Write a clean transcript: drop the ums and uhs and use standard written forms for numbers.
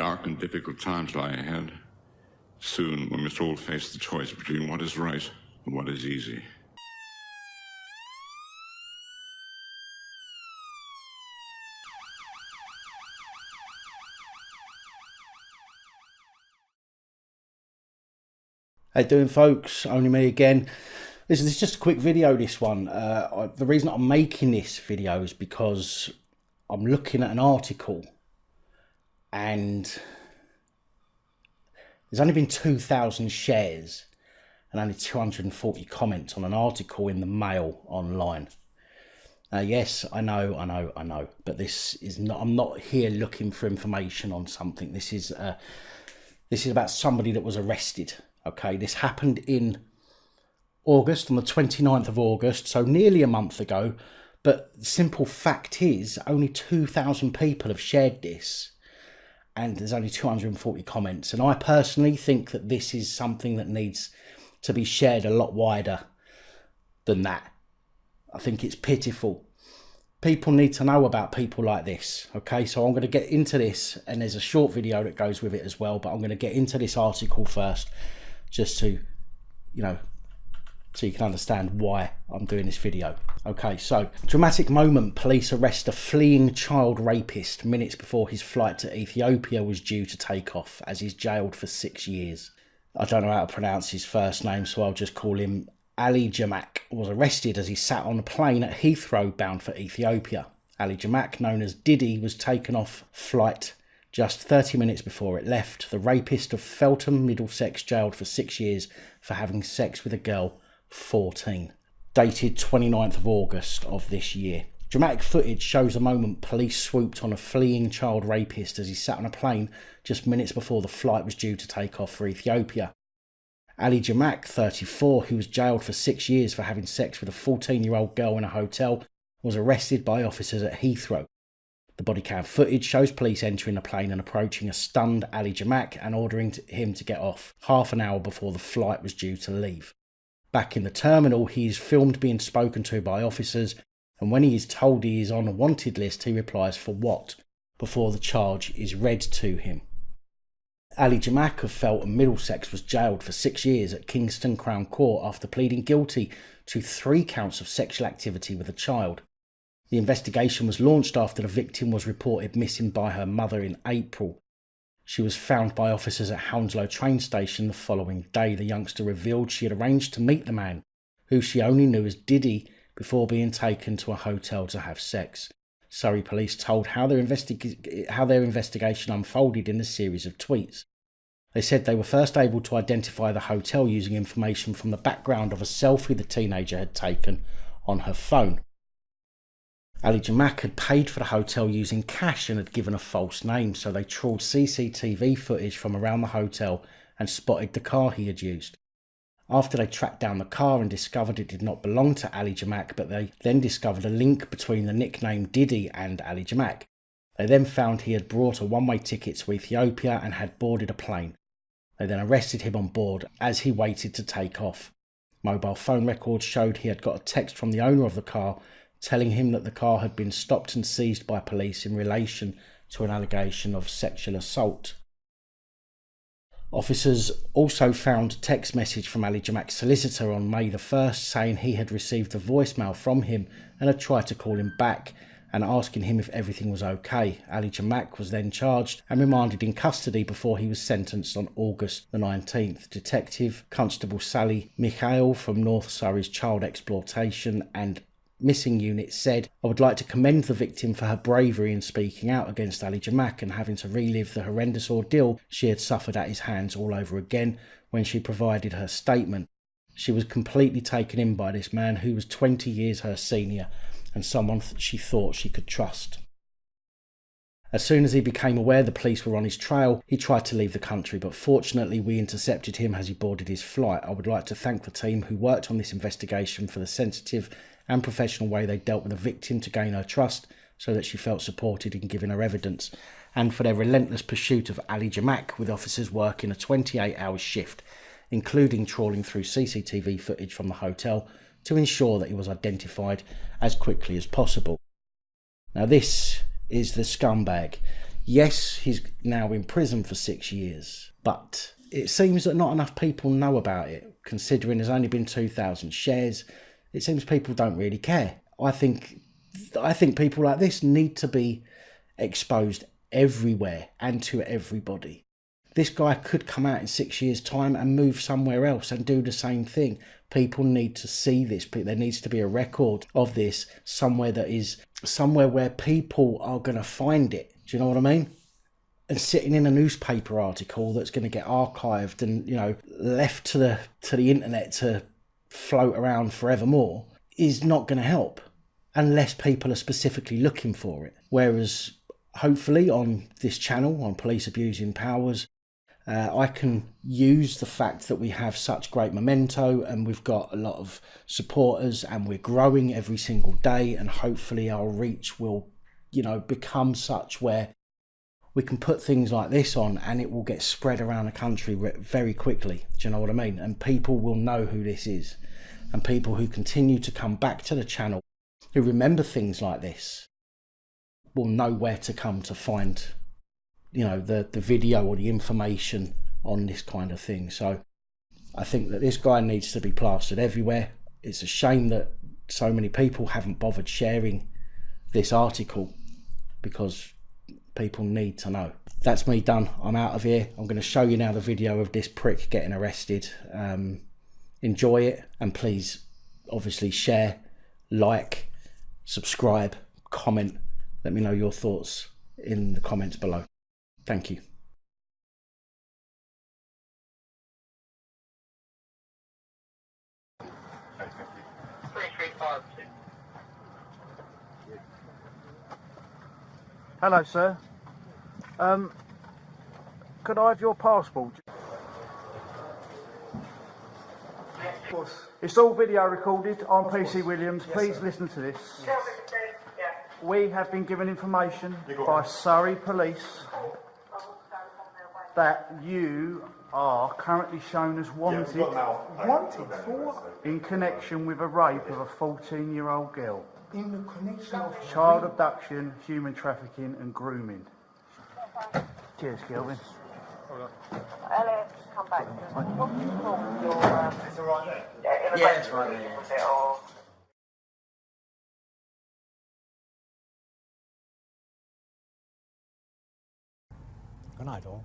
dark and difficult times lie ahead. Soon we must all face the choice between what is right and what is easy. How you doing, folks? Only me again. This is just a quick video, this one. The reason I'm making this video is because I'm looking at an article and there's only been 2,000 shares and only 240 comments on an article in the Mail online. Yes, I know, but this is not, I'm not here looking for information on something. This is about somebody that was arrested. Okay, this happened in August, on the 29th of August, so nearly a month ago. But the simple fact is, only 2,000 people have shared this, and there's only 240 comments. And I personally think that this is something that needs to be shared a lot wider than that. I think it's pitiful. People need to know about people like this. Okay, so I'm going to get into this, and there's a short video that goes with it as well, but I'm going to get into this article first, just to, so you can understand why I'm doing this video. Okay, so dramatic moment. Police arrest a fleeing child rapist minutes before his flight to Ethiopia was due to take off, as he's jailed for 6 years. I don't know how to pronounce his first name, so I'll just call him Ali-Jamac. Was arrested as he sat on a plane at Heathrow bound for Ethiopia. Ali-Jamac, known as Diddy, was taken off flight just 30 minutes before it left. The rapist of Feltham, Middlesex, jailed for 6 years for having sex with a girl 14. Dated 29th of August of this year. Dramatic footage shows the moment police swooped on a fleeing child rapist as he sat on a plane just minutes before the flight was due to take off for Ethiopia. Ali-Jamac, 34, who was jailed for 6 years for having sex with a 14-year-old girl in a hotel, was arrested by officers at Heathrow. The body cam footage shows police entering the plane and approaching a stunned Ali-Jamac and ordering him to get off half an hour before the flight was due to leave. Back in the terminal, he is filmed being spoken to by officers, and when he is told he is on a wanted list, he replies, "For what?" before the charge is read to him. Ali-Jamac of Feltham, Middlesex, was jailed for 6 years at Kingston Crown Court after pleading guilty to 3 counts of sexual activity with a child. The investigation was launched after the victim was reported missing by her mother in April. She was found by officers at Hounslow train station the following day. The youngster revealed she had arranged to meet the man, who she only knew as Diddy, before being taken to a hotel to have sex. Surrey police told how their investigation unfolded in a series of tweets. They said they were first able to identify the hotel using information from the background of a selfie the teenager had taken on her phone. Ali-Jamac had paid for the hotel using cash and had given a false name, so they trawled CCTV footage from around the hotel and spotted the car he had used. After they tracked down the car and discovered it did not belong to Ali-Jamac, but they then discovered a link between the nickname Diddy and Ali-Jamac. They then found he had brought a one-way ticket to Ethiopia and had boarded a plane. They then arrested him on board as he waited to take off. Mobile phone records showed he had got a text from the owner of the car telling him that the car had been stopped and seized by police in relation to an allegation of sexual assault. Officers also found a text message from Ali-Jamac's solicitor on May the 1st saying he had received a voicemail from him and had tried to call him back and asking him if everything was okay. Ali-Jamac was then charged and remanded in custody before he was sentenced on August the 19th. Detective Constable Sally Michael from North Surrey's Child Exploitation and Missing Unit said, "I would like to commend the victim for her bravery in speaking out against Ali-Jamac and having to relive the horrendous ordeal she had suffered at his hands all over again when she provided her statement. She was completely taken in by this man who was 20 years her senior and someone she thought she could trust." As soon as he became aware the police were on his trail, he tried to leave the country, but fortunately we intercepted him as he boarded his flight. I would like to thank the team who worked on this investigation for the sensitive and professional way they dealt with the victim to gain her trust so that she felt supported in giving her evidence, and for their relentless pursuit of Ali-Jamac, with officers working a 28-hour shift, including trawling through CCTV footage from the hotel to ensure that he was identified as quickly as possible. Now this is the scumbag. Yes, he's now in prison for 6 years, but it seems that not enough people know about it, considering there's only been 2,000 shares. It seems people don't really care. I think people like this need to be exposed everywhere and to everybody. This guy could come out in 6 years' time and move somewhere else and do the same thing. People need to see this. There needs to be a record of this somewhere where people are going to find it. Do you know what I mean? And sitting in a newspaper article that's going to get archived and, you know, left to the internet to float around forevermore is not going to help unless people are specifically looking for it. Whereas hopefully on this channel, on Police Abusing Powers, I can use the fact that we have such great memento and we've got a lot of supporters and we're growing every single day, and hopefully our reach will, you know, become such where we can put things like this on and it will get spread around the country very quickly. Do you know what I mean? And people will know who this is, and people who continue to come back to the channel, who remember things like this, will know where to come to find, you know, the video or the information on this kind of thing. So I think that this guy needs to be plastered everywhere. It's a shame that so many people haven't bothered sharing this article, because people need to know. That's me done. I'm out of here. I'm going to show you now the video of this prick getting arrested. Enjoy it, and please obviously share, like, subscribe, comment. Let me know your thoughts in the comments below. Thank you. Hello, sir. Could I have your passport? Of course. It's all video recorded. I'm PC Williams. Please listen to this. We have been given information by Surrey Police that you are currently shown as wanted. Wanted for what? In connection with a rape of a 14-year-old girl. In the connection of Child abduction, human trafficking and grooming. Cheers, Kelvin. Elliot, come back. It's all right there. Yeah, it's right there. Good night, all.